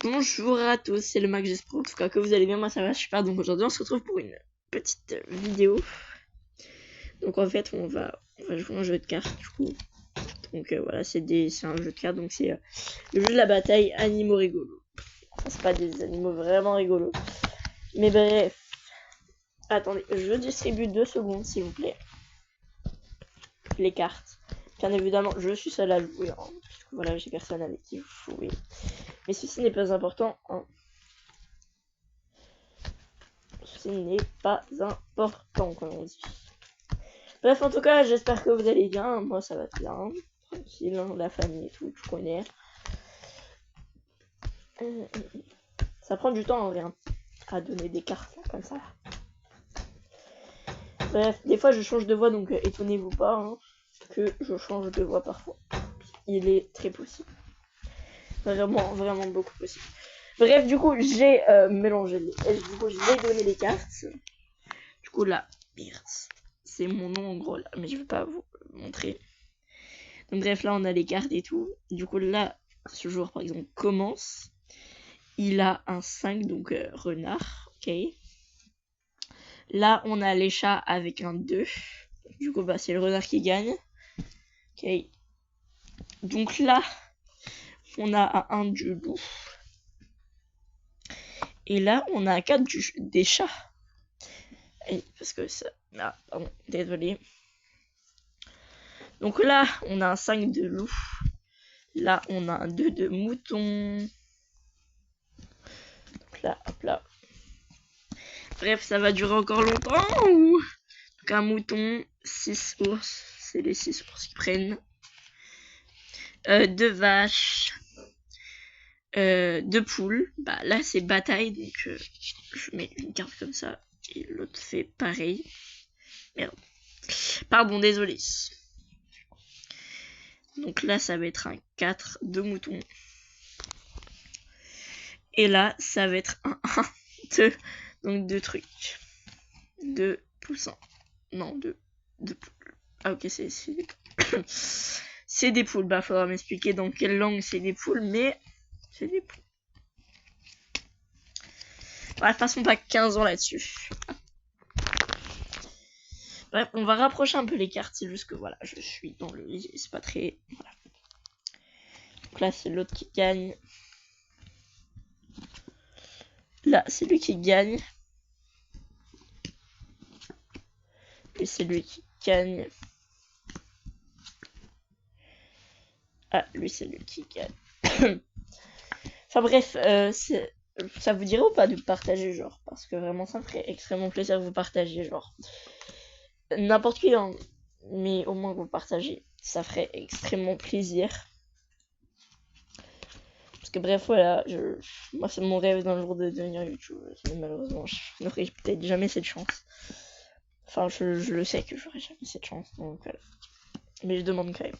Bonjour à tous, c'est le Mac, j'espère en tout cas que vous allez bien, moi ça va super. Donc aujourd'hui on se retrouve pour une petite vidéo. Donc en fait on va jouer un jeu de cartes du coup. Donc voilà, c'est un jeu de cartes, donc c'est le jeu de la bataille animaux rigolos. Enfin, c'est pas des animaux vraiment rigolos, mais bref. Attendez, je distribue 2 secondes s'il vous plaît. Les cartes. Bien évidemment, je suis seule à jouer, hein, puisque voilà, j'ai personne avec qui jouer. Mais ceci n'est pas important, hein. Ce n'est pas important, comme on dit. Bref, en tout cas, j'espère que vous allez bien. Moi, ça va bien. Tranquille, hein, la famille et tout, tu connais. Ça prend du temps en vrai, hein, à donner des cartes, là, comme ça. Bref, des fois, je change de voix, donc étonnez-vous pas, hein, que je change de voix parfois. Il est très possible. Vraiment, vraiment beaucoup possible. Bref, du coup, j'ai mélangé les... Du coup, je vais donner les cartes. Du coup, là, c'est mon nom en gros, là, mais je vais pas vous montrer. Donc bref, là, on a les cartes et tout. Du coup, là, ce joueur, par exemple, commence. Il a un 5, donc renard, ok. Là, on a les chats avec un 2. Du coup, bah, c'est le renard qui gagne. Ok. Donc là, on a un 1 du loup. Et là, on a un 4 des chats. Et parce que ça... Ah, pardon, désolé. Donc là, on a un 5 de loup. Là, on a un 2 de mouton. Donc là, hop là. Bref, ça va durer encore longtemps ou... Donc un mouton, 6 ours. C'est les 6 ours qui prennent. 2 vaches. 2 poules. Bah là, c'est bataille. Donc je mets une carte comme ça. Et l'autre fait pareil. Merde. Pardon, désolé. Donc là, ça va être un 4 de mouton. Et là, ça va être un 1 de... Donc 2 trucs. 2 poussins. Non, 2 poules. Ah ok, c'est des poules. C'est des poules. Bah, faudra m'expliquer dans quelle langue c'est des poules, mais c'est des poules. Bref, passons pas 15 ans là-dessus. Bref, on va rapprocher un peu les cartes, c'est juste que voilà, je suis dans le... C'est pas très... Voilà. Donc là, c'est l'autre qui gagne. Là, c'est lui qui gagne. Et c'est lui qui gagne. Ah, lui, c'est lui qui gagne. Enfin bref, ça vous dirait ou pas de partager, genre? Parce que vraiment, ça me ferait extrêmement plaisir de vous partager, genre. N'importe qui, hein, mais au moins que vous partagez. Ça ferait extrêmement plaisir. Parce que bref, voilà, moi c'est mon rêve d'un jour de devenir youtubeuse. Mais malheureusement, je n'aurai peut-être jamais cette chance. Enfin, je le sais que j'aurai jamais cette chance, donc voilà. Mais je demande quand même.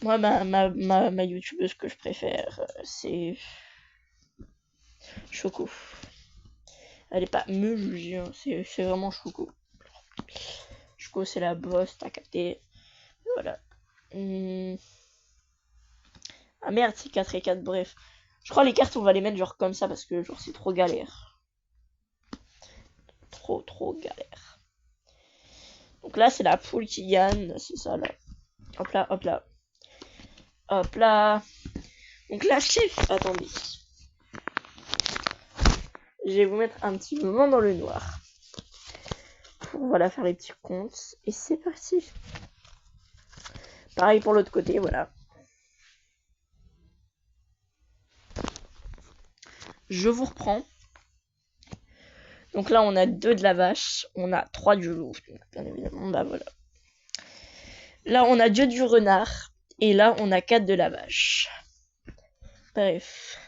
Moi, ma youtubeuse que je préfère, c'est Choco. Elle est pas me juger, hein, c'est vraiment Choco. Choco, c'est la boss, t'as capté. Voilà. Ah merde, c'est 4 et 4, bref. Je crois les cartes, on va les mettre genre comme ça parce que genre c'est trop galère. Trop galère. Donc là, c'est la poule qui gagne, c'est ça là. Hop là, hop là. Hop là. Donc là, chef, attendez. Je vais vous mettre un petit moment dans le noir. Pour voilà, faire les petits comptes. Et c'est parti. Pareil pour l'autre côté, voilà. Je vous reprends. Donc là, on a 2 de la vache. On a 3 du loup. Donc, bien évidemment, bah voilà. Là, on a 2 du renard. Et là, on a 4 de la vache. Bref.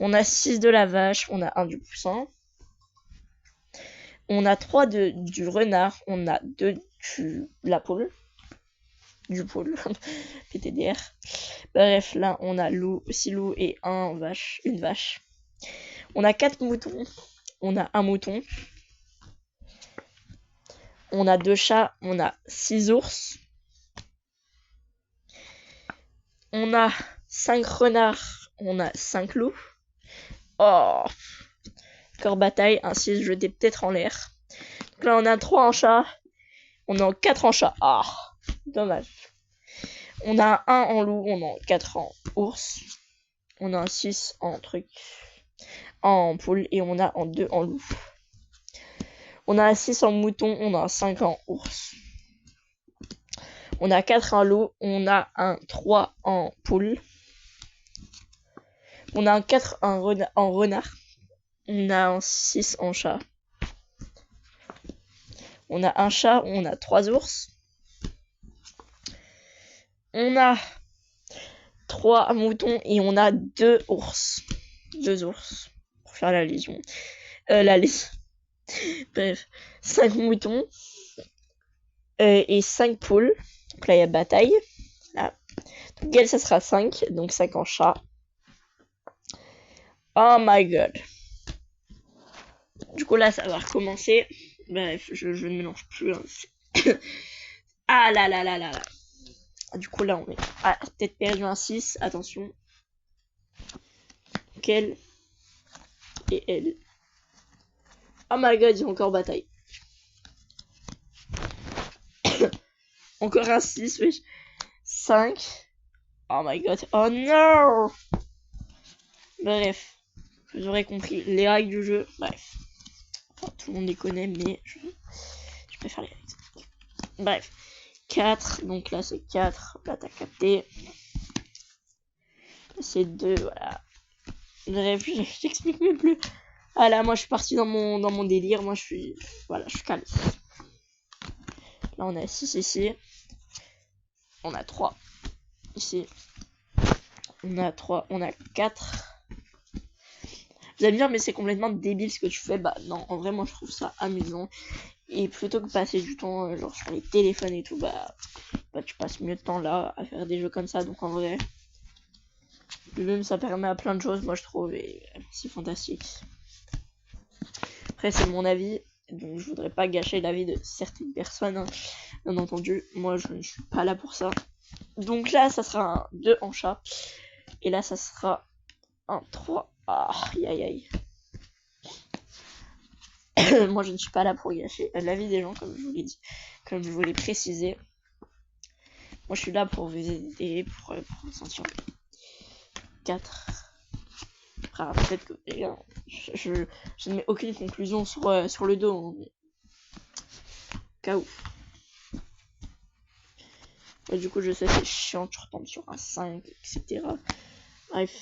On a 6 de la vache. On a 1 du poussin. On a 3 du renard. On a 2 de la poule. Du poule. PTDR. Bref, là, on a aussi loup et une vache. On a 4 moutons. On a un mouton. On a 2 chats. On a 6 ours. On a 5 renards, on a 5 loups. Oh, score bataille, un 6 jeté peut-être en l'air. Donc là, on a 3 en chat. On a 4 en chat. Ah, dommage. On a 1 en loup, on a 4 en ours. On a un 6 en truc, en poule, et on a en 2 en loup. On a un 6 en mouton, on a un 5 en ours. On a 4 en loup, on a un 3 en poule. On a un 4 en renard. On a un 6 en chat. On a un chat, on a 3 ours. On a 3 moutons et on a 2 ours. 2 ours. Pour faire la légion. Bref. 5 moutons. Et 5 poules. Donc là, il y a bataille. Là. Donc elle, ça sera 5. Donc 5 en chat. Oh my god. Du coup, là, ça va recommencer. Bref, je ne mélange plus. Hein. Ah là là là là là. Du coup, là, on est... Ah, peut-être perdu un 6. Attention. Quelle et elle. Oh my god, ils ont encore bataille. Encore un 6, oui. 5. Oh my god. Oh no. Bref. Vous aurez compris les règles du jeu. Bref. Enfin, tout le monde les connaît, mais je préfère les règles. Bref. 4. Donc là, c'est 4. Là, t'as capté. C'est 2, voilà. Bref, je t'explique même plus. Ah là, moi, je suis parti dans mon délire. Moi, je suis... Voilà, je suis calme. Là, on a 6 ici. On a 3 ici. On a 3. On a 4. Vous allez me dire, mais c'est complètement débile ce que tu fais. Bah non, en vrai, moi, je trouve ça amusant. Et plutôt que passer du temps, genre, sur les téléphones et tout, bah tu passes mieux de temps là, à faire des jeux comme ça. Donc, en vrai, même ça permet à plein de choses, moi, je trouve. Et c'est fantastique. Après, c'est mon avis. Donc, je voudrais pas gâcher l'avis de certaines personnes. Hein. Bien entendu, moi, je ne suis pas là pour ça. Donc là, ça sera un 2 en chat. Et là, ça sera un 3. Ah, aïe aïe. Moi, je ne suis pas là pour gâcher l'avis des gens, comme je vous l'ai dit, comme je vous l'ai précisé. Moi, je suis là pour vous aider, pour vous sentir 4. Après, peut-être que je ne mets aucune conclusion sur le dos. Hein, mais... Cas où. Et du coup, je sais, c'est chiant, tu retombes sur un 5, etc. Bref.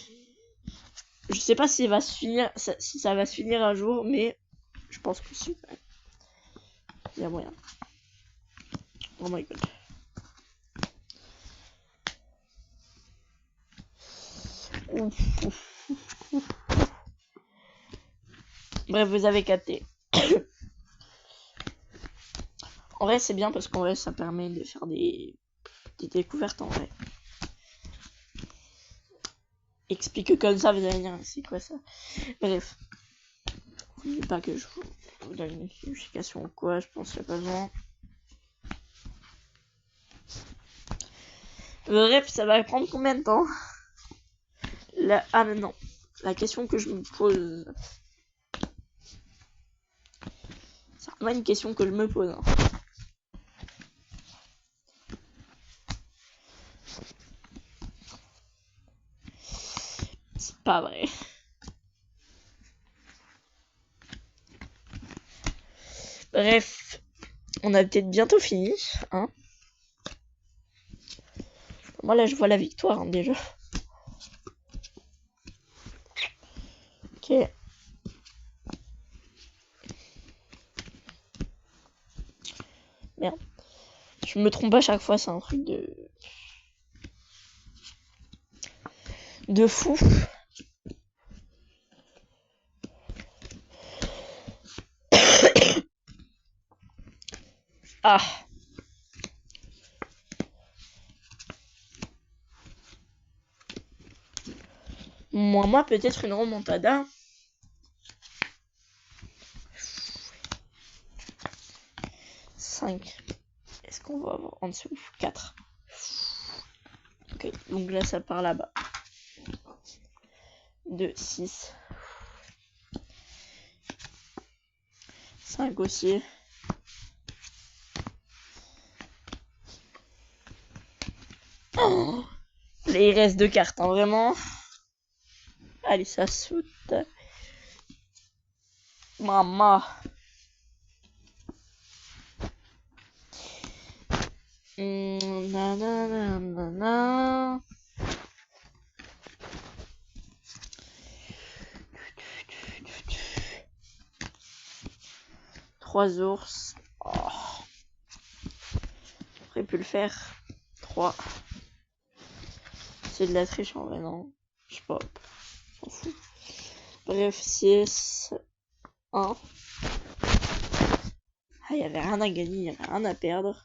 Je sais pas si ça va se finir un jour, mais je pense que si. Il y a moyen. Oh my god. Bref, vous avez capté. En vrai, c'est bien parce qu'en vrai, ça permet de faire des découvertes en vrai. Explique comme ça, vous allez dire, c'est quoi ça? Bref. N'oubliez pas que je vous donne une explication ou quoi, je pense qu'il n'y a pas besoin. Bref, ça va prendre combien de temps? Ah mais non. La question que je me pose. C'est vraiment une question que je me pose. Hein. C'est pas vrai. Bref, on a peut-être bientôt fini. Hein. Moi là, je vois la victoire hein, déjà. Ok. Merde. Je me trompe à chaque fois, c'est un truc de fou. Ah. Moi peut-être une remontada. Est-ce qu'on va avoir en dessous 4. Ok, donc là ça part là-bas. 2, 6. 5 aussi. Oh, il reste 2 cartes, hein, vraiment. Allez, ça saute. Maman. Nanana. 3 ours. Oh. J'aurais pu le faire. 3. C'est de la triche en vrai, non? Je sais pas. S'en fout. Bref, 6. 1. Ah, il y avait rien à gagner, il y avait rien à perdre.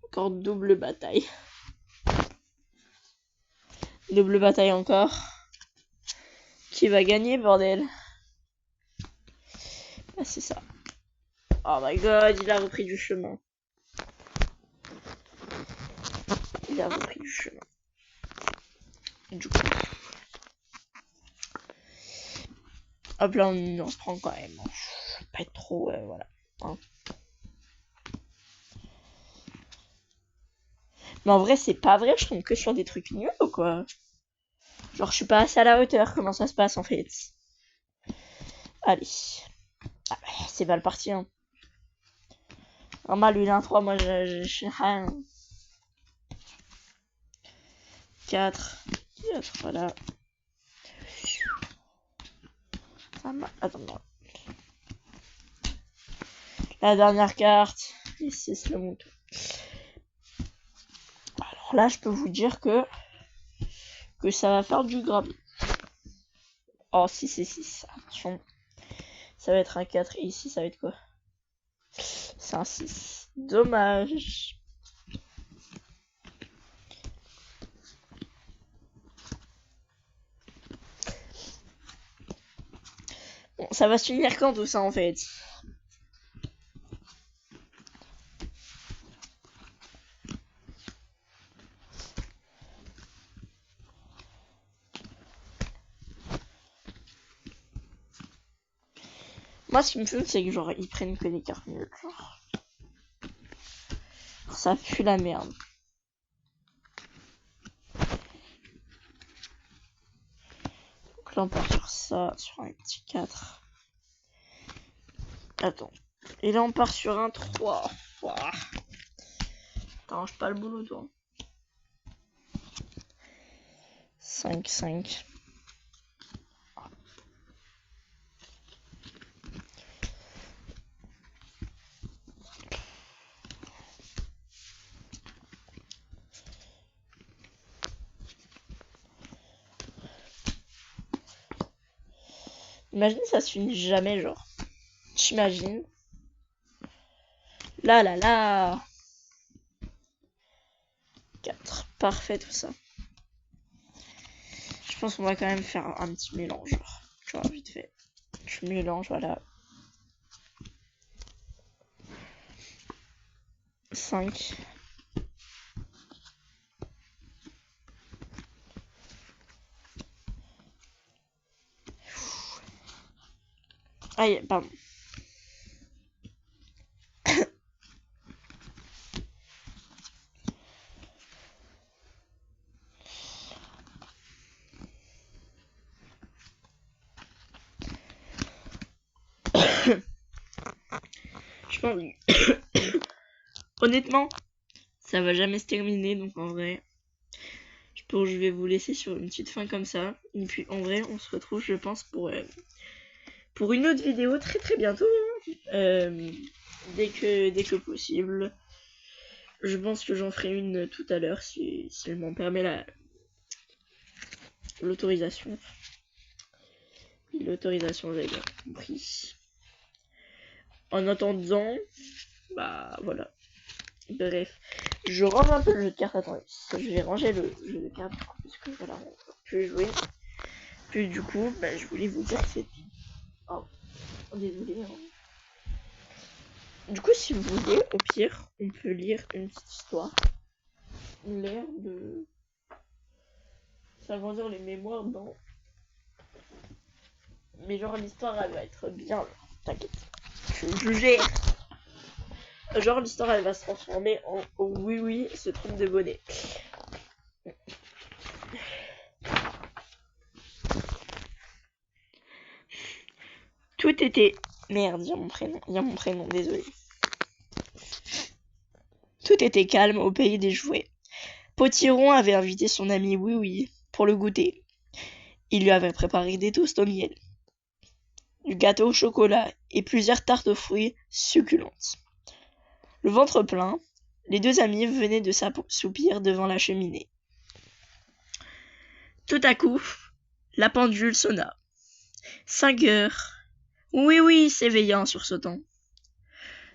Encore double bataille. Double bataille encore. Qui va gagner, bordel? Ah, c'est ça. Oh my god, il a repris du chemin. Il a repris du chemin. Du coup. Hop là, on se prend quand même. Pas être trop, voilà. Hein. Mais en vrai, c'est pas vrai, je tombe que sur des trucs nuls ou quoi? Genre, je suis pas assez à la hauteur, comment ça se passe en fait? Allez. Ah, bah, c'est mal parti, hein. Normal, lui, il a un 3, moi, j'ai rien. 4. 4, voilà. Attends, non. La dernière carte. Et c'est le mouton. Alors là, je peux vous dire que ça va faire du grave. Oh, 6 et 6. Attention. Ça va être un 4 et ici, ça va être quoi? C'est un 6. Dommage. Bon, ça va se finir quand tout ça en fait? Moi, ce qui me fume, c'est que genre, ils prennent que des cartes nulles. Genre. Ça pue la merde. Donc là, on part sur ça, sur un petit 4. Attends. Et là, on part sur un 3. Ouah. T'arranges pas le boulot, toi. 5, 5. Imagine, ça se finit jamais, genre. T'imagines? Là, là, là. 4. Parfait, tout ça. Je pense qu'on va quand même faire un petit mélange. Genre. Tu vois, vite fait. Je mélange, voilà. 5. Aïe, pardon. Je pense... Honnêtement, ça va jamais se terminer, donc en vrai... Je vais vous laisser sur une petite fin comme ça. Et puis en vrai, on se retrouve, je pense, pour une autre vidéo très très bientôt. Dès que possible. Je pense que j'en ferai une tout à l'heure si elle m'en permet l'autorisation. L'autorisation, j'avais bien compris. En attendant, bah voilà. Bref, je range un peu le jeu de cartes. Attendez, je vais ranger le jeu de cartes parce que voilà, on peut plus jouer. Puis du coup, bah, je voulais vous dire que c'était... Oh, désolé. Hein. Du coup, si vous voulez, au pire, on peut lire une petite histoire. L'air de s'agrandir les mémoires dans... Mais genre, l'histoire, elle va être bien. T'inquiète. Je gère. Genre, l'histoire, elle va se transformer en « Oh oui, oui, se trompe de bonnet ». Tout était... Merde, il y a mon prénom, désolé. Tout était calme au pays des jouets. Potiron avait invité son ami Oui Oui pour le goûter. Il lui avait préparé des toasts au miel, du gâteau au chocolat et plusieurs tartes aux fruits succulentes. Le ventre plein, les deux amis venaient de s'assoupir devant la cheminée. Tout à coup, la pendule sonna. 5 heures. Oui, oui, s'éveilla en sursautant.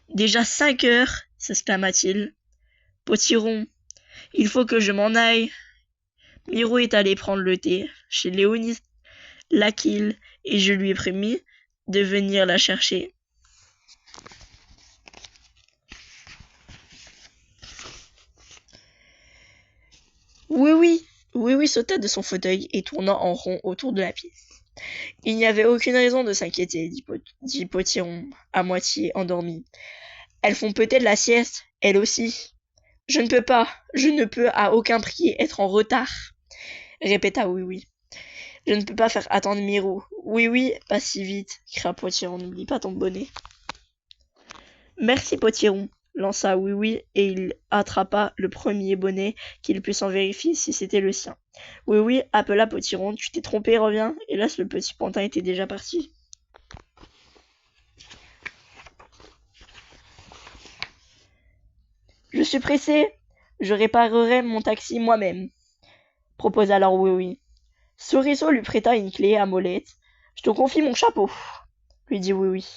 Déjà 5 heures, s'exclama-t-il. Potiron, il faut que je m'en aille. Miro est allé prendre le thé chez Léonie Laquille et je lui ai promis de venir la chercher. Oui, oui, sauta de son fauteuil et tourna en rond autour de la pièce. Il n'y avait aucune raison de s'inquiéter, dit Potiron, à moitié endormi. Elles font peut-être la sieste, elles aussi. Je ne peux à aucun prix être en retard, répéta Oui. Je ne peux pas faire attendre Miro. Oui, pas si vite, cria Potiron, n'oublie pas ton bonnet. Merci Potiron, lança Oui, et il attrapa le premier bonnet qu'il put sans vérifier si c'était le sien. Oui, appela Potiron, tu t'es trompé, reviens. Hélas, le petit pantin était déjà parti. Je suis pressé, je réparerai mon taxi moi-même, proposa alors Oui. Souriceau lui prêta une clé à molette. Je te confie mon chapeau, lui dit Oui.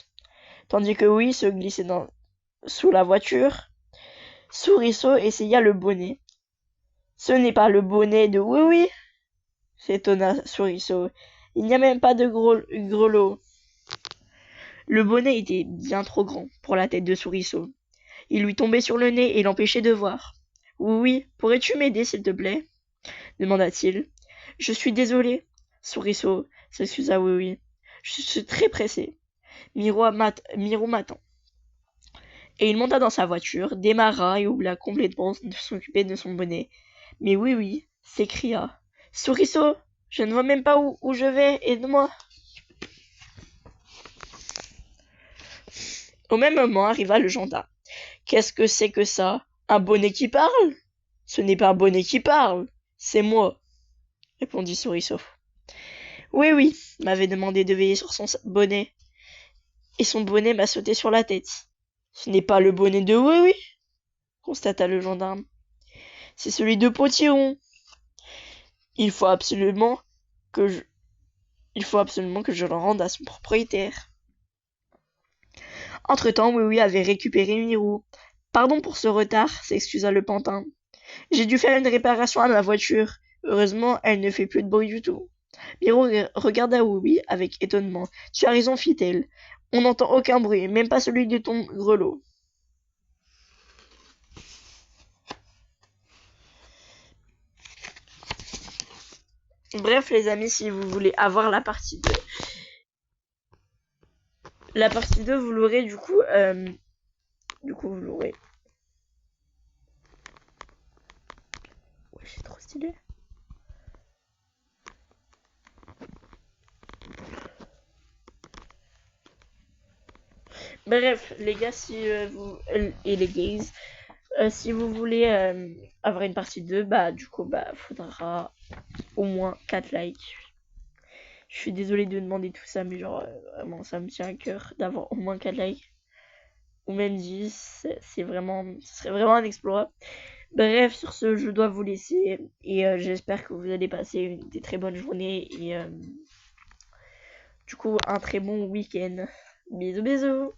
Tandis que Oui se glissait sous la voiture, Souriceau essaya le bonnet. Ce n'est pas le bonnet de Oui, s'étonna Souriceau. Il n'y a même pas de grelot. Le bonnet était bien trop grand pour la tête de Souriceau. Il lui tombait sur le nez et l'empêchait de voir. Oui, pourrais-tu m'aider, s'il te plaît demanda-t-il. Je suis désolé, Souriceau, s'excusa Oui. Je suis très pressé. Miro m'attend. Et il monta dans sa voiture, démarra et oublia complètement de s'occuper de son bonnet. Mais Oui, s'écria. Souriceau, je ne vois même pas où je vais, aide-moi. Au même moment arriva le gendarme. Qu'est-ce que c'est que ça? Un bonnet qui parle? Ce n'est pas un bonnet qui parle, c'est moi, répondit Souriceau. Oui, m'avait demandé de veiller sur son bonnet. Et son bonnet m'a sauté sur la tête. Ce n'est pas le bonnet de Oui, constata le gendarme. C'est celui de Potiron. Il faut absolument que je le rende à son propriétaire. Entre-temps, Oui avait récupéré une roue. Pardon pour ce retard, s'excusa le pantin. J'ai dû faire une réparation à ma voiture. Heureusement, elle ne fait plus de bruit du tout. Miro regarda Oui avec étonnement. Tu as raison, fit-elle. On n'entend aucun bruit, même pas celui de ton grelot. Bref, les amis, si vous voulez avoir la partie 2, vous l'aurez du coup vous l'aurez. Ouais, c'est trop stylé. Bref, les gars, si vous et les gays, si vous voulez avoir une partie 2, faudra au moins 4 likes. Je suis désolée de demander tout ça, mais genre vraiment ça me tient à cœur d'avoir au moins 4 likes. Ou même 10, ce serait vraiment un exploit. Bref, sur ce, je dois vous laisser. Et j'espère que vous allez passer des très bonnes journées. Et du coup, un très bon week-end. Bisous.